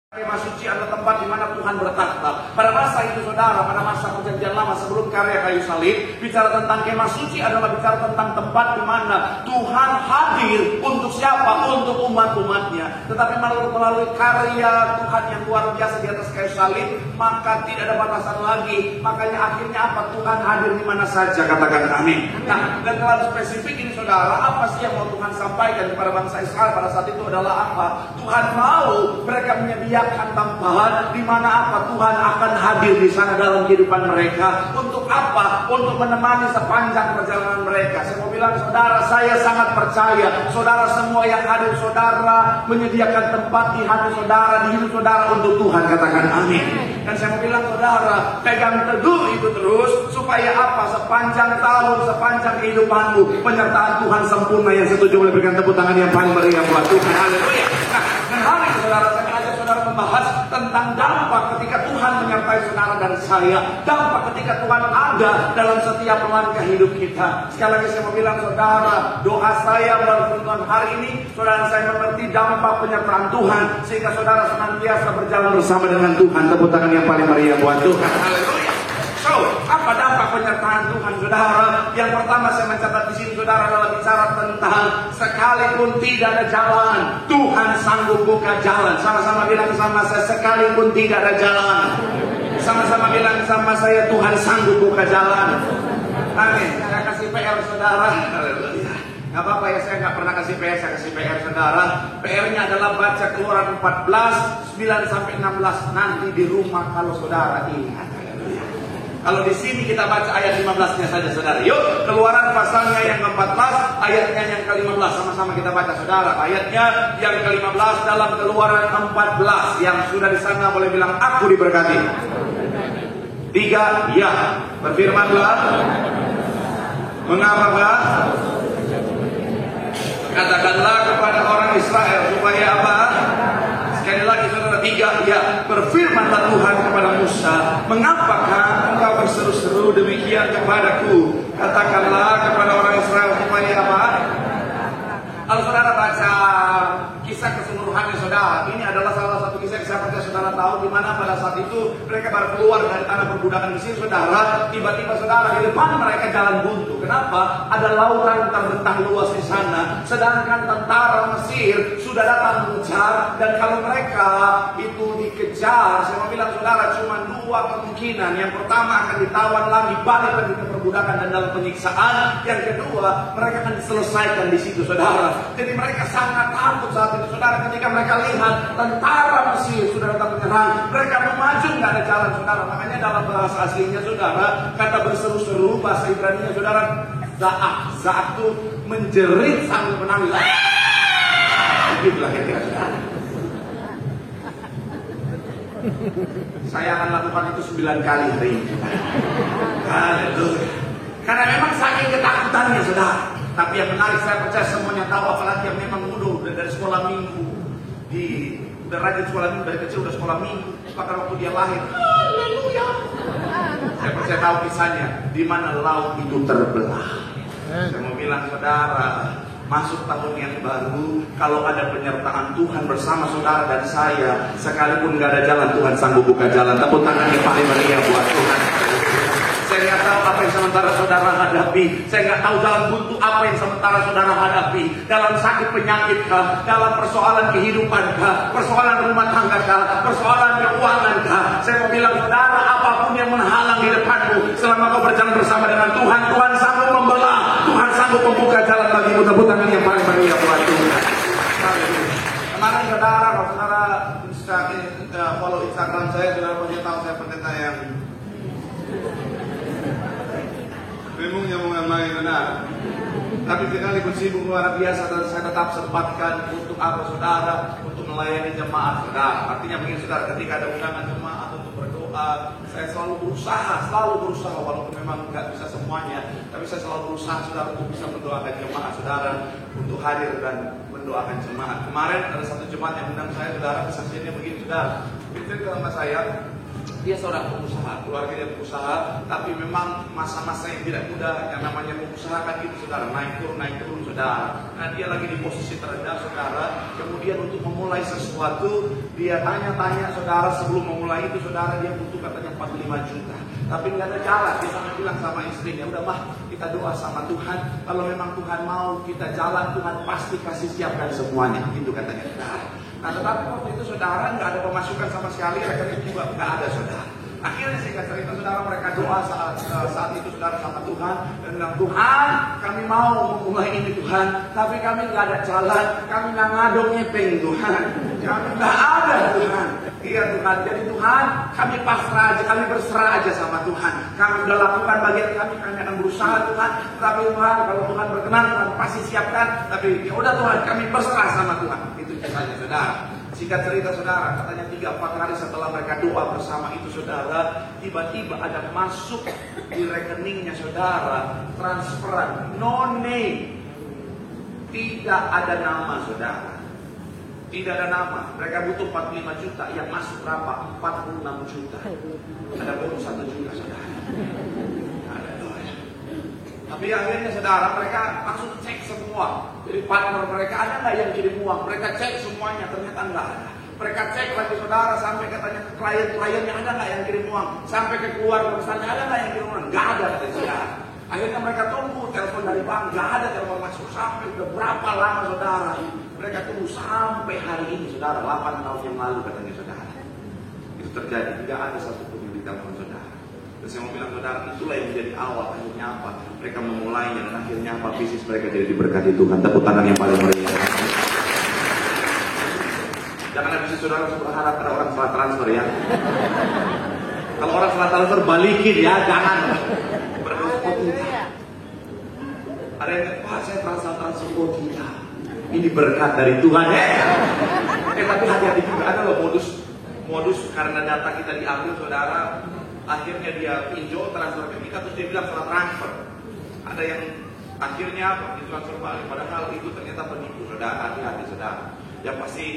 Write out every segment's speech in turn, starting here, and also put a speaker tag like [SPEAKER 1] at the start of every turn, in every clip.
[SPEAKER 1] Kemah suci adalah tempat di mana Tuhan bertakhta. Pada masa itu saudara, pada masa perjanjian lama sebelum karya kayu salib, bicara tentang kemah suci adalah bicara tentang tempat di mana Tuhan hadir untuk siapa? Untuk umat-umatnya. Tetapi melalui karya Tuhan yang luar biasa di atas kayu salib, maka tidak ada batasan lagi. Makanya akhirnya apa? Tuhan hadir di mana saja, katakan amin. Nah, dan terlalu spesifik ini saudara, apa sih yang mau Tuhan sampaikan kepada bangsa Israel pada saat itu adalah apa? Tuhan mau mereka menyediakan tempat di mana apa? Tuhan akan hadir di sana dalam kehidupan mereka. Untuk apa? Untuk menemani sepanjang perjalanan mereka. Saya mau bilang saudara, saya sangat percaya saudara semua yang hadir saudara menyediakan tempat di hati saudara, di hidup saudara untuk Tuhan, katakan amin. Dan saya mau bilang saudara, pegang teguh itu terus supaya apa? Sepanjang tahun, sepanjang kehidupanmu, penyertaan Tuhan sempurna. Yang setuju boleh berikan tepuk tangan yang paling meriah buat Tuhan. Haleluya. Nah, dan hari ini saudara, saya mengajak saudara membahas tentang dampak ketika Tuhan menyertai saudara dan saya. Dampak ketika Tuhan ada dalam setiap langkah hidup kita. Sekali lagi saya mau bilang saudara, doa saya melalui Tuhan hari ini, saudara saya mengerti dampak penyertaan Tuhan, sehingga saudara senantiasa berjalan bersama dengan Tuhan. Tepuk tangan yang paling meriah buat Tuhan. Haleluya. So, apa dampak penyertaan Tuhan saudara? Yang pertama saya mencatat di sini saudara adalah bicara tentang sekalipun tidak ada jalan, Tuhan sanggup buka jalan. Sama-sama bilang sama saya, sekalipun tidak ada jalan. Sama-sama bilang sama saya, Tuhan sanggup buka jalan. Amin. Saya kasih PR saudara. Haleluya. Gak apa-apa ya, saya gak pernah kasih PR, saya kasih PR saudara. PR-nya adalah baca Keluaran 14, 9-16 nanti di rumah kalau saudara ingat. Kalau di sini kita baca ayat 15-nya saja saudara. Yuk, Keluaran pasalnya yang ke-14, ayatnya yang ke-15. Sama-sama kita baca saudara. Ayatnya yang ke-15 dalam Keluaran 14. Yang sudah di sana boleh bilang aku diberkati. 3, ya. Berfirmanlah. Mengapakah? Katakanlah kepada orang Israel supaya apa? Sekali lagi saudara, 3, ya. Berfirmanlah Tuhan kepada Musa, mengapakah engkau berseru-seru demikian kepadaku? Katakanlah kepada orang Israel supaya apa? Kalau saudara baca kisah keseluruhannya saudara, ini adalah salah satu kisah yang saya percaya saudara tahu, di mana pada saat itu mereka baru keluar dari tanah perbudakan Mesir saudara. Tiba-tiba saudara, di depan mereka jalan buntu. Kenapa? Ada lautan terbentang luas di sana, sedangkan tentara Mesir sudah datang mengejar. Dan kalau mereka itu dikejar, saya mau bilang saudara, cuma 2 kemungkinan. Yang pertama akan ditawan lagi, balik lagi ke perbudakan dan dalam penyiksaan. Yang kedua, mereka akan diselesaikan di situ saudara. Jadi mereka sangat takut saat itu saudara, ketika mereka lihat tentara Mesir sudah datang menyerang. Mereka mau maju, nggak ada jalan saudara. Makanya dalam bahasa aslinya saudara, kata berseru-seru, bahasa Ibraninya saudara, Za'ak itu menjerit sambil menangis. Begitulah kira-kira saudara. Saya akan lakukan itu 9 kali hari ini. Haleluya. Karena memang saking ketakutannya saudara. Tapi yang menarik, saya percaya semuanya tahu, apalagi yang memang udah dari sekolah minggu, udah rajin sekolah minggu dari kecil, udah sekolah minggu. Bahkan waktu dia lahir, haleluya. Saya percaya tahu kisahnya, di mana laut itu terbelah. Saya mau bilang saudara, masuk tahun yang baru, kalau ada penyertaan Tuhan bersama saudara dan saya, sekalipun gak ada jalan, Tuhan sanggup buka jalan. Tepuk tangan yang paling meriah buat Tuhan. Saya nggak tahu apa yang sementara saudara hadapi. Saya nggak tahu jalan buntu apa yang sementara saudara hadapi. Dalam sakit penyakit kah? Dalam persoalan kehidupan kah? Persoalan rumah tangga kah? Persoalan keuangan kah? Saya mau bilang saudara, apapun yang menghalang di depanmu, selama kau berjalan bersama dengan Tuhan, Tuhan sanggup membelah. Tuhan sanggup membuka jalan bagimu. Tepuk tangan yang paling meriah buat Tuhan. Kemarin saudara, kalau saudara follow Instagram saya, saudara punya tahu saya pendeta yang memangnya mau ngapain benar. Tapi sekalipun sibuk luar biasa, dan saya tetap sempatkan untuk apa saudara? Untuk melayani jemaat saudara. Artinya begini saudara, ketika ada undangan jemaat untuk berdoa, saya selalu berusaha walaupun memang nggak bisa semuanya, tapi saya selalu berusaha saudara untuk bisa mendoakan jemaat saudara, untuk hadir dan mendoakan jemaat. Kemarin ada satu jemaat yang undang saya saudara, kesaksiannya begini saudara. Itu ke sama saya, Dia seorang pengusaha, keluarga dia pengusaha, tapi memang masa-masa yang tidak mudah. Yang namanya pengusaha kan gitu saudara, naik turun saudara. Nah dia lagi di posisi terendah saudara. Kemudian untuk memulai sesuatu, dia tanya-tanya saudara, sebelum memulai itu saudara, dia butuh katanya 45 juta. Tapi nggak ada jalan, dia sampai bilang sama istrinya, udah mah kita doa sama Tuhan, kalau memang Tuhan mau kita jalan, Tuhan pasti kasih siapkan semuanya, gitu katanya. Nah tetapi waktu itu saudara nggak ada pemasukan sama sekali, rekening juga nggak ada saudara. Akhirnya singkat cerita saudara, mereka doa saat itu saudara sama Tuhan dan bilang, Tuhan kami mau memulai ini Tuhan, tapi kami nggak ada jalan, kami nggak ngadong nyepeng Tuhan, kami nggak ada Tuhan. Iya Tuhan, jadi Tuhan kami pasrah aja, kami berserah aja sama Tuhan. Kami udah lakukan bagian kami akan berusaha Tuhan, tapi Tuhan kalau Tuhan berkenan Tuhan pasti siapkan. Tapi ya udah Tuhan, kami berserah sama Tuhan. Itu kisahnya saudara. Singkat cerita saudara, katanya 3-4 hari setelah mereka doa bersama itu saudara, tiba-tiba ada masuk di rekeningnya saudara, transferan, no name, tidak ada nama saudara. Tidak ada nama, mereka butuh 45 juta, yang masuk berapa? 46 juta. Ada bonus 1 juta saudara. Ada doa. Tapi akhirnya saudara, mereka langsung cek semua. Jadi partner mereka, ada nggak yang kirim uang? Mereka cek semuanya, ternyata nggak ada. Mereka cek lagi saudara, sampai katanya ke klien-kliennya, ada nggak yang kirim uang? Sampai ke keluarga besarnya, ada nggak yang kirim uang? Nggak ada katanya saudara. Akhirnya mereka tunggu telepon dari bank, nggak ada telepon masuk. Sampai udah berapa lama saudara? Mereka tunggu sampai hari ini saudara, 8 tahun yang lalu katanya saudara. Itu terjadi, tidak ada satupun yang ditelepon saudara. Dan saya mau bilang saudara, itulah yang menjadi awal. Akhirnya apa? Mereka memulainya dan akhirnya apa? Bisnis mereka jadi diberkati Tuhan. Tepuk tangan yang paling meriah. Jangan ada bisnis saudara berharap ada orang salah transfer ya. Kalau orang salah transfer balikin ya, jangan. Berdoa tidak. Ada yang Pak saya transfer tidak. Ini berkat dari Tuhan tapi hati-hati juga, ada loh modus karena data kita diambil saudara, akhirnya dia pinjol transfer ke kita terus dia bilang salah transfer. Ada yang akhirnya apa? Ditransfer balik, padahal itu ternyata penipu saudara. Hati-hati saudara. Yang pasti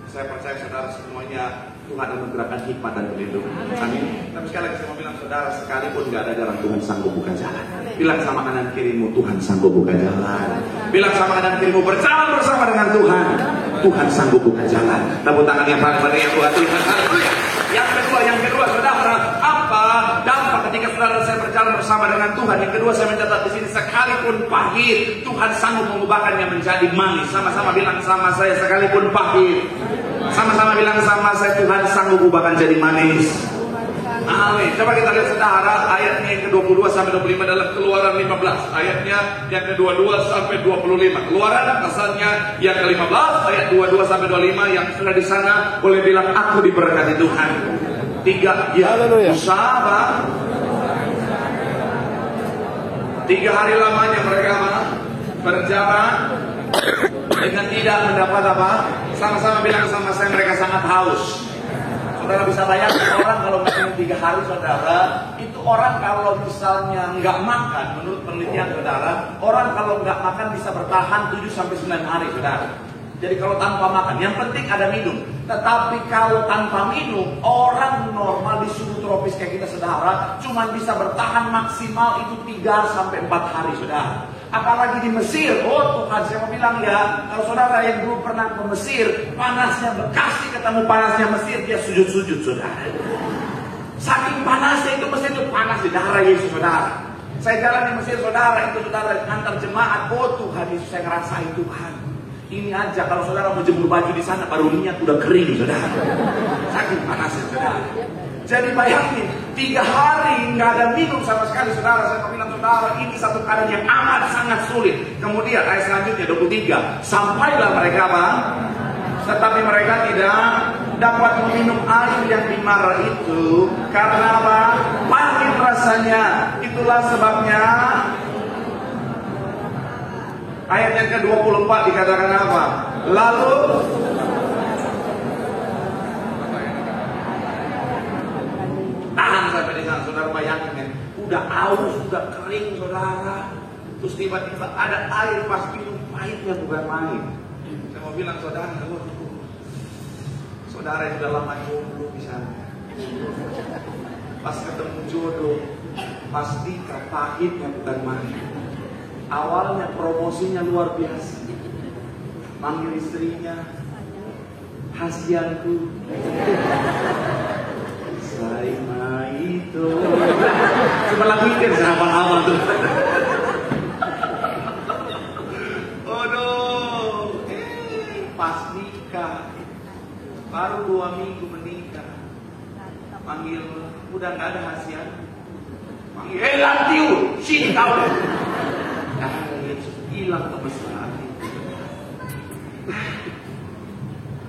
[SPEAKER 1] saya percaya saudara semuanya Tuhan akan menggerakkan hikmat dan pelindungan. Amin. Tapi sekali lagi saya mau bilang saudara, sekalipun nggak ada jalan, Tuhan sanggup buka jalan. Bilang sama kanan kirimu, Tuhan sanggup buka jalan. Bilang sama kanan kirimu, berjalan bersama dengan Tuhan. Tuhan sanggup buka jalan. Tepuk tangan yang paling meriah buat Tuhan. Yang kedua saudara, apa dampak ketika saudara saya berjalan bersama dengan Tuhan? Yang kedua saya mencatat di sini, sekalipun pahit, Tuhan sanggup mengubahkannya menjadi manis. Sama-sama bilang sama saya, sekalipun pahit. Sama-sama bilang sama saya, Tuhan sanggup ubahkan jadi manis. Amin. Coba kita lihat saudara, ayatnya yang ke-22 sampai 25 dalam Keluaran 15. Ayatnya yang ke-22 sampai 25. Keluaran asalnya yang ke-15 ayat 22 sampai 25. Yang sudah di sana boleh bilang aku diberkati Tuhan. 3 ya. Usaha 3 hari lamanya mereka berjalan dengan tidak mendapat apa? Sama-sama bilang sama saya, mereka sangat haus. Saudara bisa bayangkan orang kalau makan 3 hari saudara, itu orang kalau misalnya nggak makan, menurut penelitian saudara, orang kalau nggak makan bisa bertahan 7 sampai 9 hari saudara. Jadi kalau tanpa makan, yang penting ada minum. Tetapi kalau tanpa minum, orang normal di suhu tropis kayak kita saudara, cuma bisa bertahan maksimal itu 3 sampai 4 hari saudara. Apalagi di Mesir, oh Tuhan saya mau bilang ya, kalau saudara yang belum pernah ke Mesir, panasnya Bekasi ketemu panasnya Mesir, dia sujud-sujud saudara. Saking panasnya itu Mesir itu panas di darah Yesus saudara. Saya jalan di Mesir saudara, itu saudara antar jemaat, oh Tuhan Yesus saya ngerasain Tuhan. Ini aja kalau saudara mau jemur baju di sana baru minyak udah kering saudara. Saking panasnya saudara. Jadi bayangin 3 hari nggak ada minum sama sekali saudara. Saya mau bilang saudara ini satu keadaan yang amat sangat sulit. Kemudian ayat selanjutnya 23. Sampailah mereka apa? Tetapi mereka tidak dapat meminum air yang dimara itu karena apa? Pahit rasanya. Itulah sebabnya ayat yang ke-24 dikatakan apa? Lalu tahan sampai di sana, saudara bayangin kan? Udah aus, udah kering saudara. Terus tiba-tiba ada air pas minum, pahitnya bukan main. Saya mau bilang saudara yang sudah lama jomblo di sana. Pas ketemu jodoh, pasti pahitnya bukan main. Awalnya promosinya luar biasa. Manggil istrinya, hasianku, saya itu. Cuma lagu itu sama awal tuh. Aduh, pas nikah, baru 2 minggu menikah, manggil, udah nggak ada hasian. Manggil, lantiu, sini kau. Hilang kemesraan.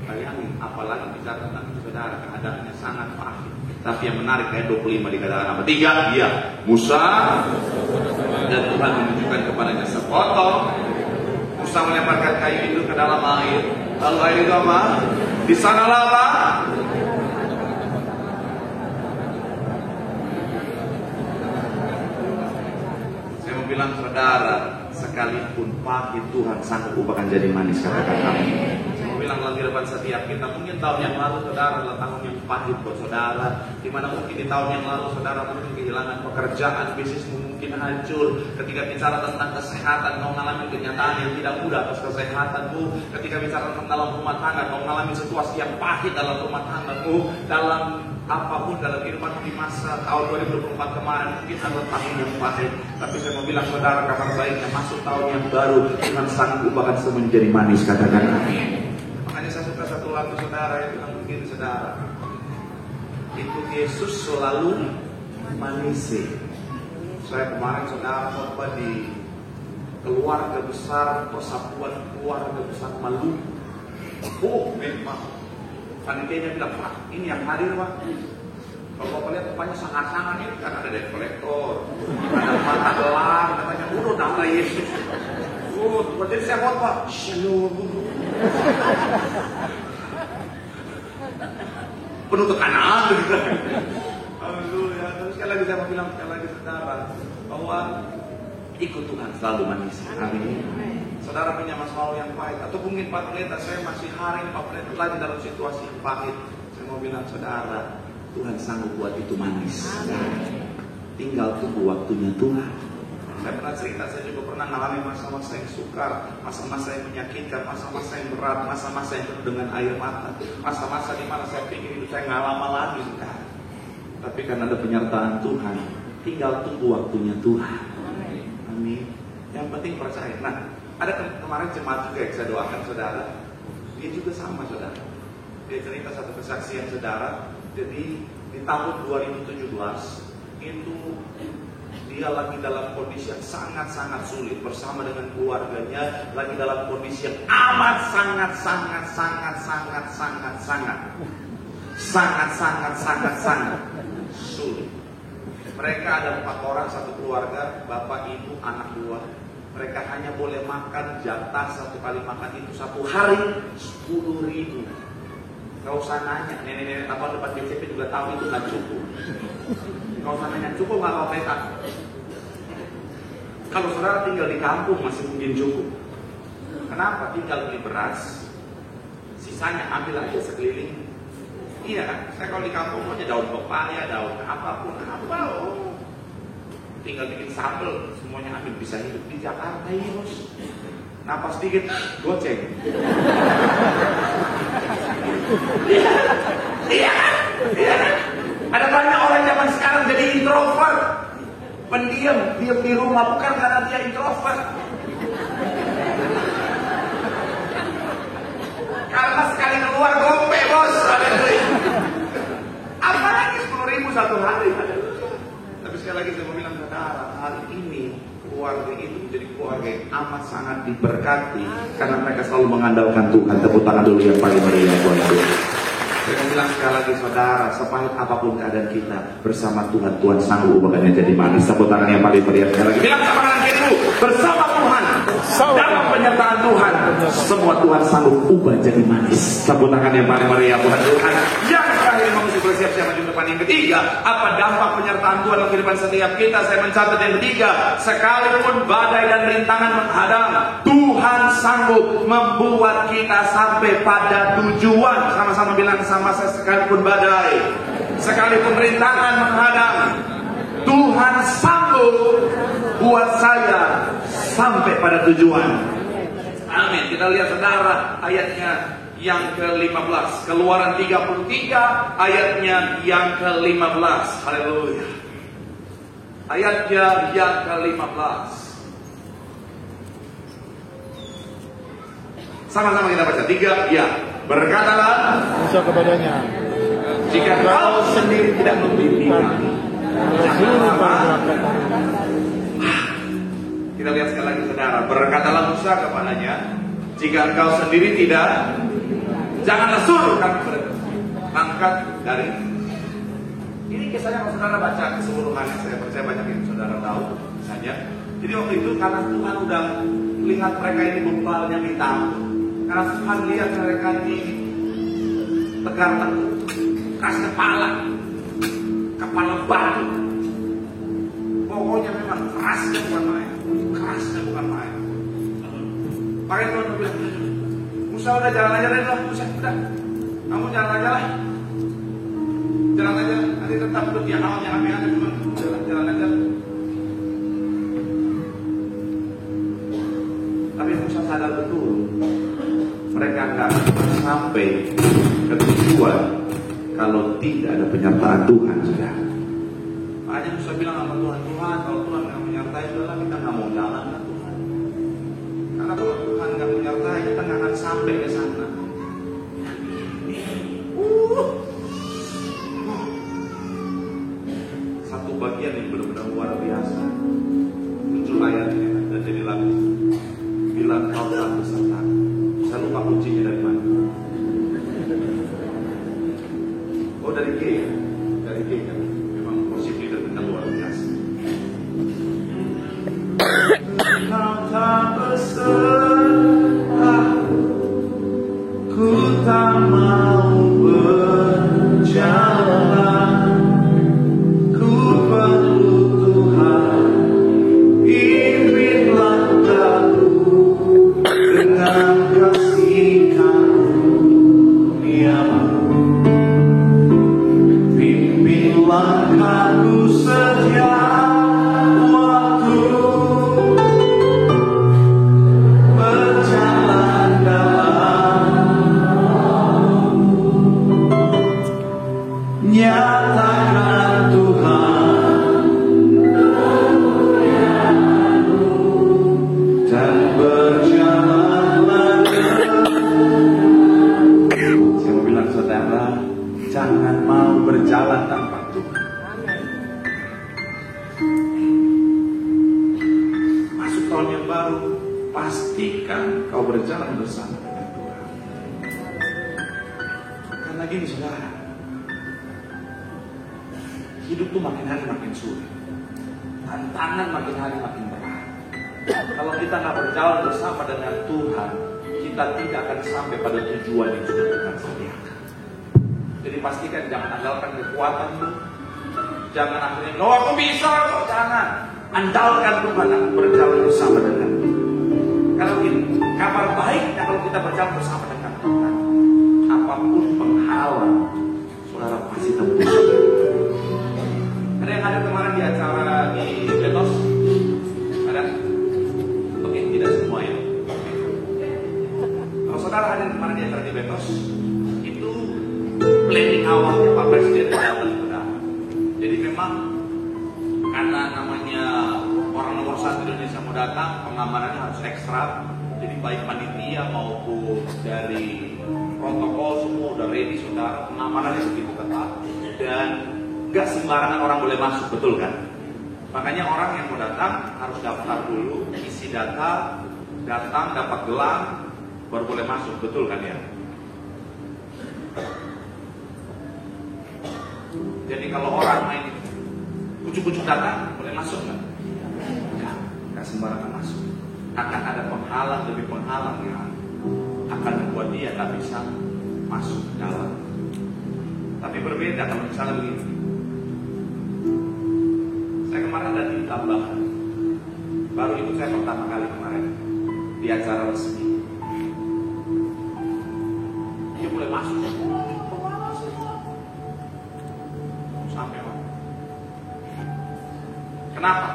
[SPEAKER 1] Bayangin, apalagi bicara tentang itu, saudara, keadaannya sangat pahit. Tapi yang menarik ayat 25 dikatakan apa? 3, iya, Musa dan Tuhan menunjukkan kepadanya sepotong. Musa melemparkan kayu itu ke dalam air. Lalu air itu apa? Di sanalah apa? Saya mau bilang saudara, sekalipun pahit Tuhan sanggup ubahkan jadi manis, katakan amin. Saya mau bilang lagi depan setiap kita, mungkin tahun yang lalu saudara adalah tahun yang pahit buat saudara, dimana mungkin di tahun yang lalu saudara mungkin kehilangan pekerjaan, bisnismu mungkin hancur. Ketika bicara tentang kesehatan, kau mengalami kenyataan yang tidak mudah atas kesehatanmu. Ketika bicara tentang dalam rumah tangga, kau mengalami situasi yang pahit dalam rumah tanggamu, dalam apapun dalam kehidupan di masa tahun 2024 kemarin mungkin adalah tahun yang pahit. Tapi saya mau bilang saudara, kabar baiknya masuk tahun yang baru, Tuhan sanggup ubahkan semua menjadi manis, katakan amin. Makanya saya suka satu lagu saudara yang bilang begini saudara, itu Yesus selalu manis. Saya kemarin saudara khotbah di keluarga besar, persatuan keluarga besar Maluku. Oh memang panitianya bilang, Pak, ini yang hadir Pak. Kalau Bapak lihat rupanya sangat-sangat ini kan ada debt collector, ada mata gelang, katanya, udah nama Yesus. Jadi saya khotbah, shalom. Penuh tekanan. Haleluya. Terus sekali lagi saya mau bilang sekali lagi saudara, bahwa ikut Tuhan selalu manis. Amin. Saudara punya masalah yang pahit, atau mungkin Pak Pendeta, saya masih hari ini Pak Pendeta lagi dalam situasi yang pahit. Saya mau bilang saudara, Tuhan sanggup buat itu manis. Tinggal tunggu waktunya Tuhan. Saya pernah cerita, saya juga pernah mengalami masa-masa yang sukar, masa-masa yang menyakitkan, masa-masa yang berat, masa-masa yang penuh dengan air mata, masa-masa di mana saya pikir hidup saya nggak lama lagi sudah. Tapi karena ada penyertaan Tuhan, tinggal tunggu waktunya Tuhan. Amin. Yang penting percaya. Nah, ada kemarin jemaat juga yang saya doakan saudara. Dia juga sama saudara. Dia cerita satu kesaksian saudara. Jadi di tahun 2017 itu dia lagi dalam kondisi yang sangat-sangat sulit bersama dengan keluarganya, lagi dalam kondisi yang amat sangat sulit. Mereka ada 4 orang satu keluarga, bapak, ibu, anak 2. Mereka hanya boleh makan jatah satu kali makan itu satu hari 10.000. Gak usah nanya, nenek-nenek tapal depan BCP juga tahu itu gak cukup. Gak usah nanya, cukup gak kau petak? Kalau saudara tinggal di kampung masih mungkin cukup. Kenapa? Tinggal beli beras, sisanya ambil aja sekeliling. Iya kan? Saya kalau di kampung aja daun pepaya, daun apapun, tinggal bikin sambal, semuanya ambil, bisa hidup. Di Jakarta ini bos, napas dikit, goceng. Iya. Ada banyak orang zaman sekarang jadi introvert, pendiam, diam di rumah, bukan karena dia introvert, karena sekali keluar gope bos. Apalagi 10.000 satu hari. Tapi sekali lagi saya mau bilang saudara, hari ini keluarga itu menjadi keluarga yang amat sangat diberkati karena mereka selalu mengandalkan Tuhan. Tepuk tangan dulu yang paling meriah buat Tuhan. Saya mau bilang sekali lagi saudara, sepahit apapun keadaan kita, bersama Tuhan, Tuhan sanggup ubahkannya jadi manis. Tepuk tangan yang paling meriah sekali lagi. Bilang sama kanan kirimu, bersama Tuhan, dalam penyertaan Tuhan, semua Tuhan sanggup ubah jadi manis. Tepuk tangan yang paling meriah buat Tuhan. Yang terakhir mesti bersiap-siap maju depan. Yang ketiga, apa dampak penyertaan Tuhan dalam kehidupan setiap kita? Saya mencatat yang ketiga, sekalipun badai dan rintangan menghadang, Tuhan sanggup membuat kita sampai pada tujuan. Sama-sama bilang sama saya, sekalipun badai, Sekalipun rintangan menghadang, Tuhan sanggup buat saya sampai pada tujuan. Amin. Kita lihat saudara ayatnya yang ke-15. Keluaran 33 ayatnya yang ke-15. Haleluya. Ayatnya yang ke-15. Sama-sama kita baca. 3, ya. Berkatalah
[SPEAKER 2] Musa kepadanya,
[SPEAKER 1] jika kau sendiri tidak membimbing kami, jangan apa? Kita lihat sekali lagi saudara. Berkatalah Musa kepadanya, jika engkau sendiri tidak, janganlah suruh kami berangkat dari. Ini kisahnya kalau saudara baca keseluruhannya, saya percaya banyak yang saudara tahu saja. Jadi waktu itu karena Tuhan udah lihat mereka ini bembalnya hitam, karena Tuhan lihat mereka ini tegar tengkuk, keras kepala batu. Pokoknya memang kerasnya bukan main, Makanya Tuhan bilang, Musa udah jalan aja deh lah, Musa udah, kamu jalan aja lah, nanti tetap duduk yang awalnya kami cuma jalan aja. Tapi Musa sadar betul, mereka nggak sampai ke tujuan kalau tidak ada penyertaan Tuhan, sudah. Makanya Musa bilang sama Tuhan, kalau Tuhan nggak menyertai, udahlah kita nggak mau jalan lah Tuhan. Karena kalau Tuhan nggak menyertai, kita nggak akan sampai ke sana. Satu bagian yang benar-benar luar biasa. Muncul ayatnya dan jadi lagu. Bila kau telah beserta, saya lupa kuncinya dari mana. Oh dari G ya, dari G kan. Memang worship leader kita luar biasa. Kau tak beserta, ku tak mau berjalan. Ku perlu Tuhan, pimpinlah aku dengan kasih karunia-Mu. Pimpinlah aku setiap waktu berjalan dalam nyatakan Tuhan dan berjalanlah. Saya mau bilang saudara, jangan mau berjalan tanpa Tuhan. Masuk tahun yang baru, pastikan kau berjalan bersama dengan Tuhan. Karena gini saudara, hidup tuh makin hari makin sulit, tantangan makin hari makin berat. Kalau kita nggak berjalan bersama dengan Tuhan, kita tidak akan sampai pada tujuan yang sudah Tuhan sediakan. Jadi pastikan jangan andalkan kekuatanmu, jangan akhirnya, loh aku bisa kok, jangan. Andalkan Tuhan akan berjalan bersama dengan Tuhan. Kalau ini kabar baiknya kalau kita berjalan bersama dengan Tuhan, apapun penghalang, saudara pasti tembus. Ada yang hadir kemarin di acara di Betos? Ada? Oke, tidak semua ya. Kalau saudara hadir kemarin di acara di Betos, itu planning awalnya Pak Presiden datang, saudara. Jadi memang karena namanya orang nomor 1 Indonesia mau datang, pengamanannya harus ekstra. Jadi baik panitia maupun dari protokol semua udah ready, saudara. Pengamanannya begitu ketat dan gak sembarangan orang boleh masuk, betul kan? Makanya orang yang mau datang harus daftar dulu, isi data, datang dapat gelang, baru boleh masuk, betul kan ya? Jadi kalau orang main ujuk-ujuk datang, boleh masuk kan? Gak sembarangan masuk. Akan ada penghalang demi penghalang yang akan membuat dia gak bisa masuk ke dalam. Tapi berbeda kalau misalnya begini. Saya kemarin ada di Tambahan, baru ikut saya pertama kali kemarin di acara resmi. Dia boleh masuk. Kenapa?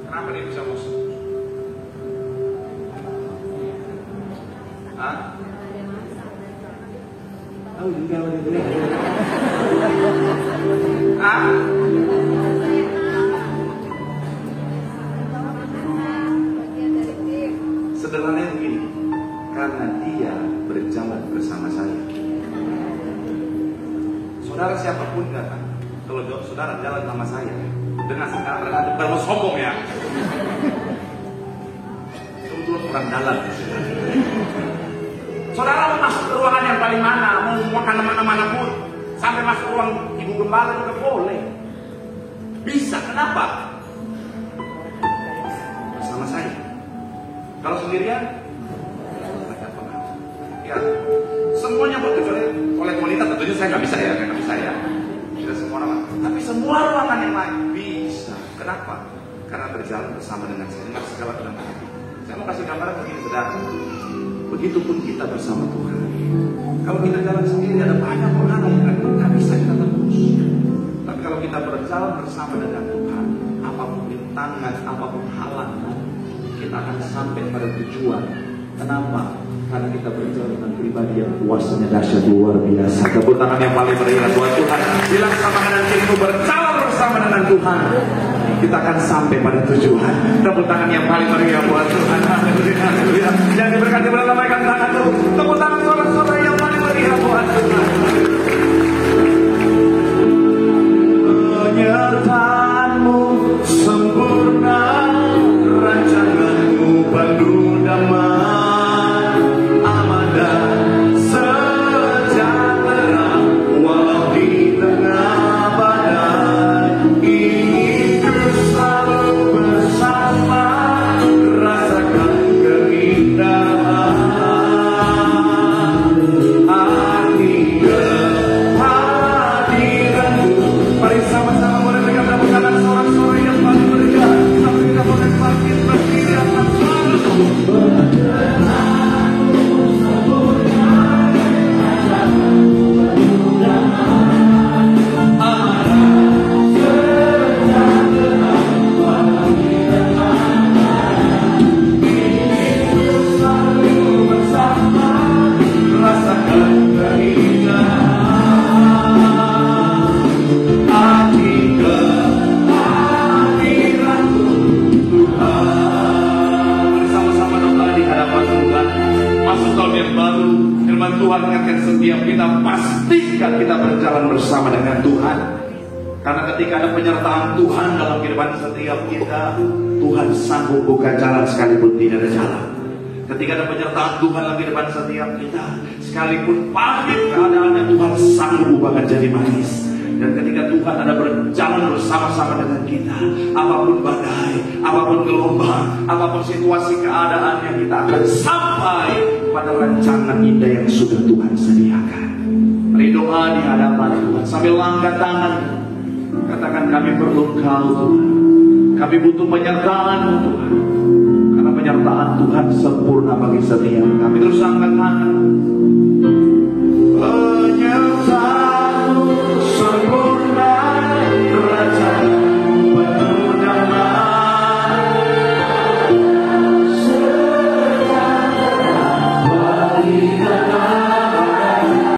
[SPEAKER 1] Kenapa dia bisa bosan? Hah? Oh, juga Hah? Sederhananya begini, karena dia berjalan bersama saya. Saudara siapapun datang, kalau saudara jalan sama saya, dengan sekarang kalau sombong ya, kebetulan kurang dalam. Saudara mau masuk ke ruangan yang paling mana, mau makan mana pun, sampai masuk ruang ibu gembala juga boleh. Bisa, kenapa? Bersama saya. Kalau sendirian, ya semuanya kecuali oleh wanita tentunya saya nggak bisa ya, tidak semua orang. Tapi semua ruangan yang lain bisa. Kenapa? Karena berjalan bersama dengan saya, dengan segala kedatangan. Saya mau kasih gambaran begini, saudara. Begitupun kita bersama Tuhan. Kalau kita jalan sendiri ada banyak perkara yang nggak bisa kita tembus. Tapi kalau kita berjalan bersama dengan Tuhan, apapun rintangan, apapun halangan, kita akan sampai pada tujuan. Kenapa? Karena kita berjalan dengan pribadi yang kuasanya dahsyat luar biasa. Tepuk tangan yang paling meriah buat Tuhan. Bilang sama kanan kirimu, berjalan bersama dengan Tuhan, kita akan sampai pada tujuan. Tepuk tangan yang paling meriah buat Tuhan. Haleluya. Yang diberkati boleh lambaikan tangan itu. Tepuk tangan saudara-saudara yang paling meriah buat Tuhan. Penyertaanmu sempurna, rancanganmu penuh damai, amanah sejahtera walau di tengah badai. Ingin selalu bersama, rasakan keindahan arti kehadiranmu. Mari sama-sama boleh pegang tepuk tangan sorak-sorai yang paling meriah. Sampai kita boleh bangkit berdiri atas Tuhan mengingatkan setiap kita, pastikan kita berjalan bersama dengan Tuhan. Karena ketika ada penyertaan Tuhan dalam kehidupan setiap kita, Tuhan sanggup buka jalan sekalipun tidak ada jalan. Ketika ada penyertaan Tuhan dalam kehidupan setiap kita, sekalipun pahit keadaannya, Tuhan sanggup bukan jadi manis. Dan ketika Tuhan ada berjalan bersama-sama dengan kita, apapun badai, apapun gelombang, apapun situasi keadaannya, kita akan sampai pada rancangan indah yang sudah Tuhan sediakan. Mari doa di hadapan Tuhan sambil langkah tangan, katakan, kami perlu Engkau Tuhan, kami butuh penyertaan-Mu Tuhan, karena penyertaan Tuhan sempurna bagi setiap kami. Terus angkat tangan. Penyertaan